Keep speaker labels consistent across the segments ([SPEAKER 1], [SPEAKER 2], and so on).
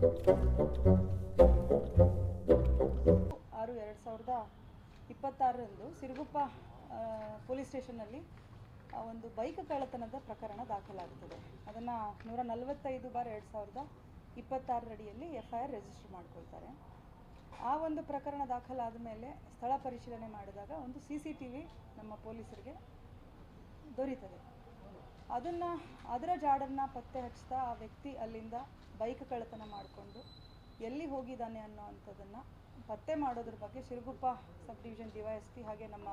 [SPEAKER 1] 6/2026 Siruguppa police ಸ್ಟೇಷನ್ನಲ್ಲಿ ಒಂದು bike ಕಳ್ಳತನದ ಪ್ರಕರಣ ದಾಖಲಾಗುತ್ತದೆ. ಅದನ್ನು 145/2026 ಅಡಿಯಲ್ಲಿ FIR ರಿಜಿಸ್ಟರ್ ಮಾಡ್ಕೊಳ್ತಾರೆ. ಆ ಒಂದು ಪ್ರಕರಣ ದಾಖಲಾದ ಮೇಲೆ ಸ್ಥಳ ಪರಿಶೀಲನೆ ಮಾಡಿದಾಗ ಒಂದು CCTV ನಮ್ಮ ಪೊಲೀಸರಿಗೆ ದೊರೀತದೆ. ಅದರ ಜಾಡನ್ನು ಪತ್ತೆ ಹಚ್ತಾ ಆ ವ್ಯಕ್ತಿ ಅಲ್ಲಿಂದ ಬೈಕ್ ಕಳ್ಳತನ ಮಾಡಿಕೊಂಡು ಎಲ್ಲಿ ಹೋಗಿದ್ದಾನೆ ಅನ್ನೋವಂಥದ್ದನ್ನು ಪತ್ತೆ ಮಾಡೋದ್ರ ಬಗ್ಗೆ ಸಿರುಗುಪ್ಪ ಸಬ್ ಡಿವಿಷನ್ DYSP ಹಾಗೆ ನಮ್ಮ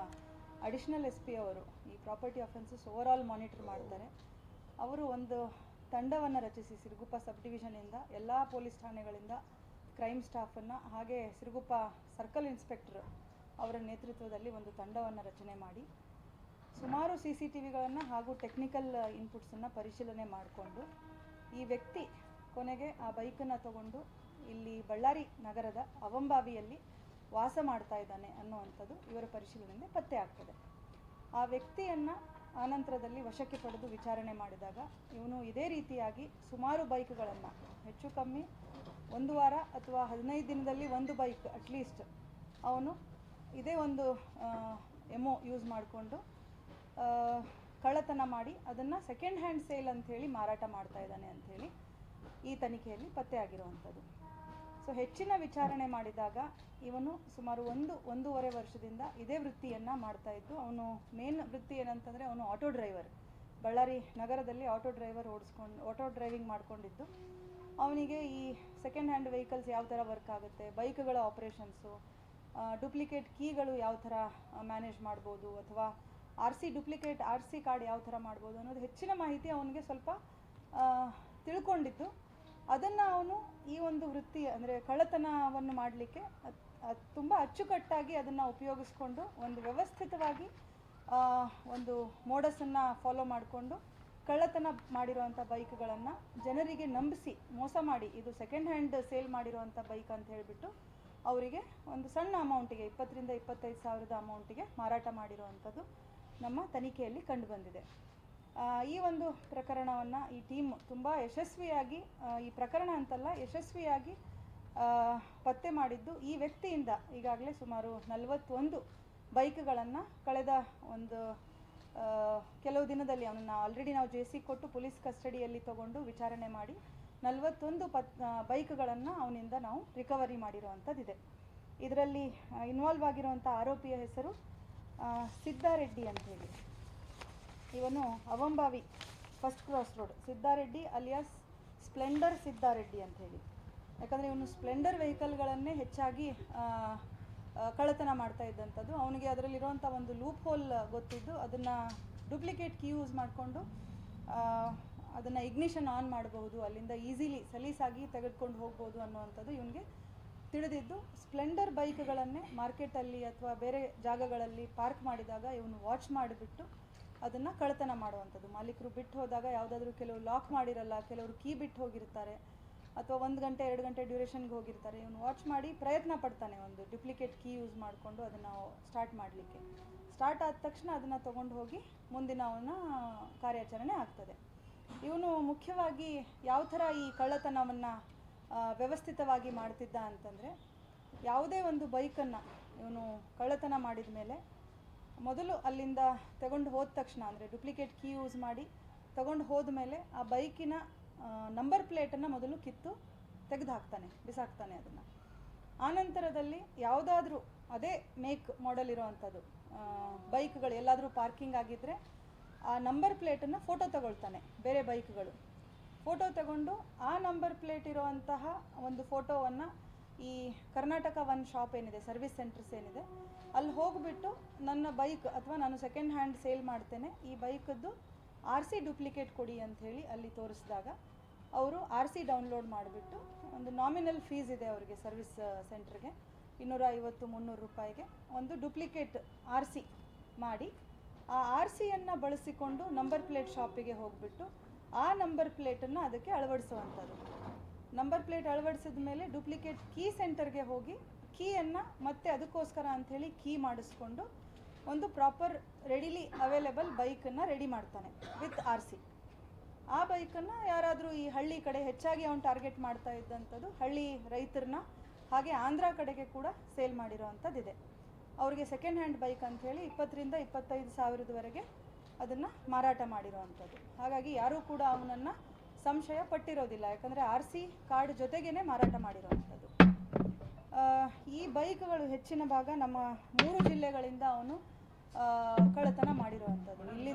[SPEAKER 1] ಅಡಿಷನಲ್ SP ಅವರು ಈ ಪ್ರಾಪರ್ಟಿ ಅಫೆನ್ಸಸ್ ಓವರಾಲ್ ಮಾನಿಟರ್ ಮಾಡ್ತಾರೆ. ಅವರು ಒಂದು ತಂಡವನ್ನು ರಚಿಸಿ ಸಿರುಗುಪ್ಪ ಸಬ್ ಡಿವಿಷನಿಂದ ಎಲ್ಲ ಪೊಲೀಸ್ ಠಾಣೆಗಳಿಂದ ಕ್ರೈಮ್ ಸ್ಟಾಫನ್ನು ಹಾಗೆ ಸಿರುಗುಪ್ಪ ಸರ್ಕಲ್ ಇನ್ಸ್ಪೆಕ್ಟರ್ ಅವರ ನೇತೃತ್ವದಲ್ಲಿ ಒಂದು ತಂಡವನ್ನು ರಚನೆ ಮಾಡಿ ಸುಮಾರು CCTVಗಳನ್ನು ಹಾಗೂ ಟೆಕ್ನಿಕಲ್ ಇನ್ಪುಟ್ಸನ್ನು ಪರಿಶೀಲನೆ ಮಾಡಿಕೊಂಡು ಈ ವ್ಯಕ್ತಿ ಕೊನೆಗೆ ಆ ಬೈಕನ್ನು ತಗೊಂಡು ಇಲ್ಲಿ ಬಳ್ಳಾರಿ ನಗರದ ಅವಂಬಾವಿಯಲ್ಲಿ ವಾಸ ಮಾಡ್ತಾ ಇದ್ದಾನೆ ಅನ್ನುವಂಥದ್ದು ಇವರ ಪರಿಶೀಲನೆಯಿಂದ ಪತ್ತೆ ಆಗ್ತದೆ. ಆ ವ್ಯಕ್ತಿಯನ್ನು ಆನಂತರದಲ್ಲಿ ವಶಕ್ಕೆ ಪಡೆದು ವಿಚಾರಣೆ ಮಾಡಿದಾಗ ಇವನು ಇದೇ ರೀತಿಯಾಗಿ ಸುಮಾರು ಬೈಕ್ಗಳನ್ನು ಹೆಚ್ಚು ಕಮ್ಮಿ 1 ವಾರ ಅಥವಾ 15 ದಿನದಲ್ಲಿ ಒಂದು ಬೈಕ್ ಅಟ್ಲೀಸ್ಟ್ ಅವನು ಇದೇ ಒಂದು ಎಮೋ ಯೂಸ್ ಮಾಡಿಕೊಂಡು ಕಳ್ಳತನ ಮಾಡಿ ಅದನ್ನು ಸೆಕೆಂಡ್ ಹ್ಯಾಂಡ್ ಸೇಲ್ ಅಂಥೇಳಿ ಮಾರಾಟ ಮಾಡ್ತಾ ಇದ್ದಾನೆ ಅಂಥೇಳಿ ಈ ತನಿಖೆಯಲ್ಲಿ ಪತ್ತೆ ಆಗಿರುವಂಥದ್ದು. ಸೊ ಹೆಚ್ಚಿನ ವಿಚಾರಣೆ ಮಾಡಿದಾಗ ಇವನು ಸುಮಾರು 1-1.5 ವರ್ಷದಿಂದ ಇದೇ ವೃತ್ತಿಯನ್ನು ಮಾಡ್ತಾ ಇದ್ದು, ಅವನು ಮೇನ್ ವೃತ್ತಿ ಏನಂತಂದರೆ ಅವನು ಆಟೋ ಡ್ರೈವರ್, ಬಳ್ಳಾರಿ ನಗರದಲ್ಲಿ ಆಟೋ ಡ್ರೈವಿಂಗ್ ಮಾಡ್ಕೊಂಡಿದ್ದು ಅವನಿಗೆ ಈ ಸೆಕೆಂಡ್ ಹ್ಯಾಂಡ್ ವೆಹಿಕಲ್ಸ್ ಯಾವ ಥರ ವರ್ಕ್ ಆಗುತ್ತೆ, ಬೈಕ್ಗಳ ಆಪ್ರೇಷನ್ಸು, ಡೂಪ್ಲಿಕೇಟ್ ಕೀಗಳು ಯಾವ ಥರ ಮ್ಯಾನೇಜ್ ಮಾಡ್ಬೋದು ಅಥವಾ ಡೂಪ್ಲಿಕೇಟ್ RC ಕಾರ್ಡ್ ಯಾವ ಥರ ಮಾಡ್ಬೋದು ಅನ್ನೋದು ಹೆಚ್ಚಿನ ಮಾಹಿತಿ ಅವನಿಗೆ ಸ್ವಲ್ಪ ತಿಳ್ಕೊಂಡಿದ್ದು, ಅದನ್ನು ಅವನು ಈ ಒಂದು ವೃತ್ತಿ ಅಂದರೆ ಕಳ್ಳತನವನ್ನು ಮಾಡಲಿಕ್ಕೆ ತುಂಬ ಅಚ್ಚುಕಟ್ಟಾಗಿ ಅದನ್ನು ಉಪಯೋಗಿಸ್ಕೊಂಡು ಒಂದು ವ್ಯವಸ್ಥಿತವಾಗಿ ಒಂದು ಮೋಡಸನ್ನು ಫಾಲೋ ಮಾಡಿಕೊಂಡು ಕಳ್ಳತನ ಮಾಡಿರುವಂಥ ಬೈಕ್ಗಳನ್ನು ಜನರಿಗೆ ನಂಬಿಸಿ ಮೋಸ ಮಾಡಿ ಇದು ಸೆಕೆಂಡ್ ಹ್ಯಾಂಡ್ ಸೇಲ್ ಮಾಡಿರುವಂಥ ಬೈಕ್ ಅಂತ ಹೇಳಿಬಿಟ್ಟು ಅವರಿಗೆ ಒಂದು ಸಣ್ಣ ಅಮೌಂಟಿಗೆ 20,000-25,000 ಸಾವಿರದ ಅಮೌಂಟಿಗೆ ಮಾರಾಟ ಮಾಡಿರುವಂಥದ್ದು ನಮ್ಮ ತನಿಖೆಯಲ್ಲಿ ಕಂಡುಬಂದಿದೆ. ಈ ಒಂದು ಪ್ರಕರಣವನ್ನು ಈ ಟೀಮ್ ತುಂಬ ಯಶಸ್ವಿಯಾಗಿ ಈ ಪ್ರಕರಣ ಅಂತಲ್ಲ ಯಶಸ್ವಿಯಾಗಿ ಪತ್ತೆ ಮಾಡಿದ್ದು ಈ ವ್ಯಕ್ತಿಯಿಂದ ಈಗಾಗಲೇ ಸುಮಾರು 41 ಬೈಕ್ಗಳನ್ನು ಕಳೆದ ಒಂದು ಕೆಲವು ದಿನದಲ್ಲಿ ಅವನನ್ನು ಆಲ್ರೆಡಿ ನಾವು JC ಕೊಟ್ಟು ಪೊಲೀಸ್ ಕಸ್ಟಡಿಯಲ್ಲಿ ತಗೊಂಡು ವಿಚಾರಣೆ ಮಾಡಿ 41 ಬೈಕ್ಗಳನ್ನು ಅವನಿಂದ ನಾವು ರಿಕವರಿ ಮಾಡಿರುವಂಥದ್ದಿದೆ. ಇದರಲ್ಲಿ ಇನ್ವಾಲ್ವ್ ಆಗಿರುವಂಥ ಆರೋಪಿಯ ಹೆಸರು ಸಿದ್ದಾರೆಡ್ಡಿ ಅಂಥೇಳಿ. ಇವನು Avambavi first cross road Siddareddy alias Splendor Siddareddy ಅಂಥೇಳಿ. ಯಾಕಂದರೆ ಇವನು ಸ್ಪ್ಲೆಂಡರ್ ವೆಹಿಕಲ್ಗಳನ್ನೇ ಹೆಚ್ಚಾಗಿ ಕಳ್ಳತನ ಮಾಡ್ತಾ ಇದ್ದಂಥದ್ದು. ಅವನಿಗೆ ಅದರಲ್ಲಿರುವಂಥ ಒಂದು ಲೂಪ್ ಹೋಲ್ ಗೊತ್ತಿದ್ದು ಅದನ್ನು ಡೂಪ್ಲಿಕೇಟ್ ಕೀ ಯೂಸ್ ಮಾಡಿಕೊಂಡು ಅದನ್ನು ಇಗ್ನಿಷನ್ ಆನ್ ಮಾಡಬಹುದು, ಅಲ್ಲಿಂದ ಈಸಿಲಿ ಸಲೀಸಾಗಿ ತೆಗೆದುಕೊಂಡು ಹೋಗ್ಬೋದು ಅನ್ನುವಂಥದ್ದು ಇವನಿಗೆ ತಿಳಿದಿದ್ದು. ಸ್ಪ್ಲೆಂಡರ್ ಬೈಕ್ಗಳನ್ನೇ ಮಾರ್ಕೆಟಲ್ಲಿ ಅಥವಾ ಬೇರೆ ಜಾಗಗಳಲ್ಲಿ ಪಾರ್ಕ್ ಮಾಡಿದಾಗ ಇವನು ವಾಚ್ ಮಾಡಿಬಿಟ್ಟು ಅದನ್ನು ಕಳ್ಳತನ ಮಾಡುವಂಥದ್ದು. ಮಾಲೀಕರು ಬಿಟ್ಟು ಹೋದಾಗ ಯಾವುದಾದ್ರೂ ಕೆಲವು ಲಾಕ್ ಮಾಡಿರಲ್ಲ, ಕೆಲವರು ಕೀ ಬಿಟ್ಟು ಹೋಗಿರ್ತಾರೆ ಅಥವಾ 1 ಗಂಟೆ 2 ಗಂಟೆ ಡ್ಯೂರೇಷನ್ಗೆ ಹೋಗಿರ್ತಾರೆ. ಇವನು ವಾಚ್ ಮಾಡಿ ಪ್ರಯತ್ನ ಪಡ್ತಾನೆ ಒಂದು ಡೂಪ್ಲಿಕೇಟ್ ಕೀ ಯೂಸ್ ಮಾಡಿಕೊಂಡು ಅದನ್ನು ಸ್ಟಾರ್ಟ್ ಮಾಡಲಿಕ್ಕೆ. ಸ್ಟಾರ್ಟ್ ಆದ ತಕ್ಷಣ ಅದನ್ನು ತೊಗೊಂಡು ಹೋಗಿ ಮುಂದಿನ ಅವನ ಕಾರ್ಯಾಚರಣೆ ಆಗ್ತದೆ. ಇವನು ಮುಖ್ಯವಾಗಿ ಯಾವ ಥರ ಈ ಕಳ್ಳತನವನ್ನು ವ್ಯವಸ್ಥಿತವಾಗಿ ಮಾಡ್ತಿದ್ದ ಅಂತಂದರೆ, ಯಾವುದೇ ಒಂದು ಬೈಕನ್ನು ಇವನು ಕಳ್ಳತನ ಮಾಡಿದ ಮೇಲೆ ಮೊದಲು ಅಲ್ಲಿಂದ ತಗೊಂಡು ಹೋದ ತಕ್ಷಣ ಅಂದರೆ ಡೂಪ್ಲಿಕೇಟ್ ಕೀ ಯೂಸ್ ಮಾಡಿ ತಗೊಂಡು ಹೋದ ಮೇಲೆ ಆ ಬೈಕಿನ ನಂಬರ್ ಪ್ಲೇಟನ್ನು ಮೊದಲು ಕಿತ್ತು ತೆಗೆದು ಹಾಕ್ತಾನೆ, ಬಿಸಾಕ್ತಾನೆ ಅದನ್ನು. ಆನಂತರದಲ್ಲಿ ಯಾವುದಾದ್ರೂ ಅದೇ ಮೇಕ್ ಮಾಡೆಲ್ ಇರೋವಂಥದ್ದು ಬೈಕ್ಗಳು ಎಲ್ಲಾದರೂ ಪಾರ್ಕಿಂಗ್ ಆಗಿದ್ದರೆ ಆ ನಂಬರ್ ಪ್ಲೇಟನ್ನು ಫೋಟೋ ತಗೊಳ್ತಾನೆ. ಬೇರೆ ಬೈಕ್ಗಳು ಫೋಟೋ ತಗೊಂಡು ಆ ನಂಬರ್ ಪ್ಲೇಟ್ ಇರೋವಂತಹ ಒಂದು ಫೋಟೋವನ್ನು ಈ ಕರ್ನಾಟಕ ಒನ್ ಶಾಪ್ ಏನಿದೆ, ಸರ್ವಿಸ್ ಸೆಂಟರ್ಸ್ ಏನಿದೆ, ಅಲ್ಲಿ ಹೋಗಿಬಿಟ್ಟು ನನ್ನ ಬೈಕ್ ಅಥವಾ ನಾನು ಸೆಕೆಂಡ್ ಹ್ಯಾಂಡ್ ಸೇಲ್ ಮಾಡ್ತೇನೆ, ಈ ಬೈಕದ್ದು RC ಡೂಪ್ಲಿಕೇಟ್ ಕೊಡಿ ಅಂಥೇಳಿ ಅಲ್ಲಿ ತೋರಿಸಿದಾಗ ಅವರು RC ಡೌನ್ಲೋಡ್ ಮಾಡಿಬಿಟ್ಟು ಒಂದು ನಾಮಿನಲ್ ಫೀಸ್ ಇದೆ ಅವರಿಗೆ ಸರ್ವಿಸ್ ಸೆಂಟ್ರಿಗೆ 250-300 ರೂಪಾಯಿಗೆ ಒಂದು ಡೂಪ್ಲಿಕೇಟ್ RC ಮಾಡಿ ಆ RCಯನ್ನು ಬಳಸಿಕೊಂಡು ನಂಬರ್ ಪ್ಲೇಟ್ ಶಾಪಿಗೆ ಹೋಗಿಬಿಟ್ಟು ಆ ನಂಬರ್ ಪ್ಲೇಟನ್ನು ಅದಕ್ಕೆ ಅಳವಡಿಸುವಂಥದ್ದು. ನಂಬರ್ ಪ್ಲೇಟ್ ಅಳವಡಿಸಿದ ಮೇಲೆ ಡೂಪ್ಲಿಕೇಟ್ ಕೀ ಸೆಂಟರ್ಗೆ ಹೋಗಿ ಕೀಯನ್ನು ಮತ್ತೆ ಅದಕ್ಕೋಸ್ಕರ ಅಂಥೇಳಿ ಕೀ ಮಾಡಿಸ್ಕೊಂಡು ಒಂದು ಪ್ರಾಪರ್ ರೆಡಿಲಿ ಅವೈಲೇಬಲ್ ಬೈಕನ್ನು ರೆಡಿ ಮಾಡ್ತಾನೆ ವಿತ್ RC. ಆ ಬೈಕನ್ನು ಯಾರಾದರೂ ಈ ಹಳ್ಳಿ ಕಡೆ ಹೆಚ್ಚಾಗಿ ಅವನು ಟಾರ್ಗೆಟ್ ಮಾಡ್ತಾ ಇದ್ದಂಥದ್ದು ಹಳ್ಳಿ ರೈತರನ್ನ, ಹಾಗೆ ಆಂಧ್ರ ಕಡೆಗೆ ಕೂಡ ಸೇಲ್ ಮಾಡಿರೋವಂಥದ್ದಿದೆ. ಅವರಿಗೆ ಸೆಕೆಂಡ್ ಹ್ಯಾಂಡ್ ಬೈಕ್ ಅಂಥೇಳಿ 20,000ರಿಂದ 25,000ವರೆಗೆ ಅದನ್ನು ಮಾರಾಟ ಮಾಡಿರೋವಂಥದ್ದು. ಹಾಗಾಗಿ ಯಾರೂ ಕೂಡ ಅವನನ್ನು ಸಂಶಯ ಪಟ್ಟಿರೋದಿಲ್ಲ, ಯಾಕಂದರೆ RC ಕಾರ್ಡ್ ಜೊತೆಗೇ ಮಾರಾಟ ಮಾಡಿರೋವಂಥದ್ದು. ಈ ಬೈಕ್ಗಳು ಹೆಚ್ಚಿನ ಭಾಗ ನಮ್ಮ 3 ಜಿಲ್ಲೆಗಳಿಂದ ಅವನು ಕಳ್ಳತನ ಮಾಡಿರುವಂಥದ್ದು. ಇಲ್ಲಿ